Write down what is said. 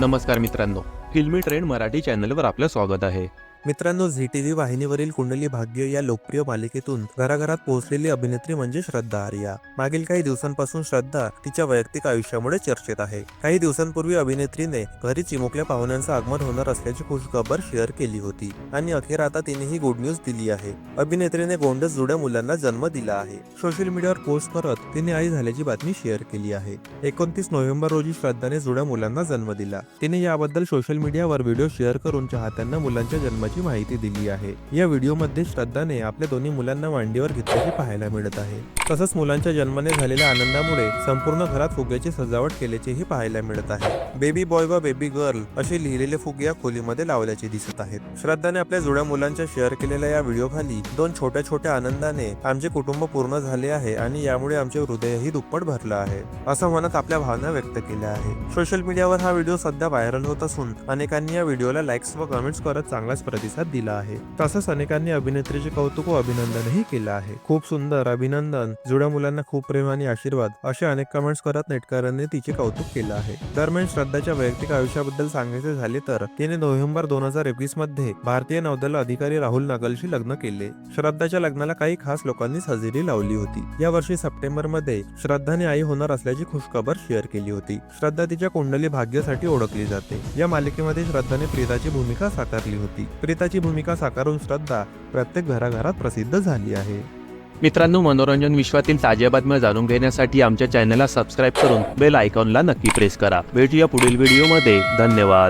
नमस्कार मित्रांनो, फिल्मी ट्रेंड मराठी चॅनलवर आपलं स्वागत आहे. मित्रांनो, झी टीव्ही वाहिनीवरील कुंडली भाग्य या लोकप्रिय मालिकेतून घराघरात पोहोचलेली अभिनेत्री म्हणजे श्रद्धा आर्या. मागील काही दिवसांपासून श्रद्धा तिच्या वैयक्तिक आयुष्यामुळे चर्चेत आहे. काही दिवसांपूर्वी अभिनेत्रीने घरी चिमुकल्या पाहुण्यांचं आगमन होणार असल्याची खुशखबर शेअर केली होती आणि अखेर आता तिने ही गुड न्यूज दिली आहे. अभिनेत्रीने गोंडस जुड्या मुलांना जन्म दिला आहे. सोशल मीडियावर पोस्ट करत तिने आई झाल्याची बातमी शेअर केली आहे. 29 नोव्हेंबर रोजी श्रद्धाने जुड्या मुलांना जन्म दिला. तिने याबद्दल सोशल मीडियावर व्हिडिओ शेअर करून चाहत्यांना मुलांच्या जन्माची माहिती दिली आहे. या व्हिडिओमध्ये श्रद्धाने आपल्या दोन्ही मुलांना मांडीवर घेतल्याचे पाहायला मिळत आहे. तसंच मुलांच्या जन्माने झालेल्या आनंदामुळे संपूर्ण घरात फुग्याची सजावट केल्याचेही पाहायला मिळत आहे. बेबी बॉय व बेबी गर्ल असे लिहिलेले फुगे या खोलीमध्ये लावल्याचे दिसत आहेत. श्रद्धाने आपल्या जुळ्या मुलांच्या शेअर केलेल्या या व्हिडिओखाली दोन छोट्या छोट्या आनंदाने आमचे कुटुंब पूर्ण झाले आहे आणि यामुळे आमचे हृदयही दुप्पट भरलं आहे असं म्हणत आपल्या भावना व्यक्त केल्या आहे. सोशल मीडियावर हा व्हिडिओ सध्या व्हायरल होत असून अनेकांनी या व्हिडिओला लाईक्स व कमेंट्स करत चांगलाच प्रतिसाद दिला आहे. तसंच अनेकांनी अभिनेत्रीचे कौतुक व अभिनंदनही केलं आहे. खूप सुंदर, अभिनंदन, जुळ्या मुलांना खूप प्रेम आणि आशीर्वाद असे अनेक कमेंट्स करत नेटकऱ्यांनी तिचे कौतुक केलं आहे. दरम्यान श्रद्धाच्या वैयक्तिक आयुष्याबद्दल सांगायचे झाले तर तिने नोव्हेंबर 2021 मध्ये भारतीय नौदल अधिकारी राहुल नागलशी लग्न केले. श्रद्धाच्या लग्नाला काही खास लोकांनीच हजेरी लावली होती. या वर्षी सप्टेंबर मध्ये श्रद्धाने आई होणार असल्याची खुशखबर शेअर केली होती. श्रद्धा तिच्या कुंडली भाग्यासाठी ओळखली जाते. या मालिकेमध्ये श्रद्धाने प्रीताची भूमिका साकारली होती. प्रीताची भूमिका साकारून श्रद्धा प्रत्येक घराघरात प्रसिद्ध झाली आहे. मित्रांनो, मनोरंजन विश्वातील ताज्या बातम्या जाणून घेण्यासाठी आमच्या चॅनलला सबस्क्राईब करून बेल आयकॉनला नक्की प्रेस करा. भेटूया पुढील व्हिडिओमध्ये. धन्यवाद.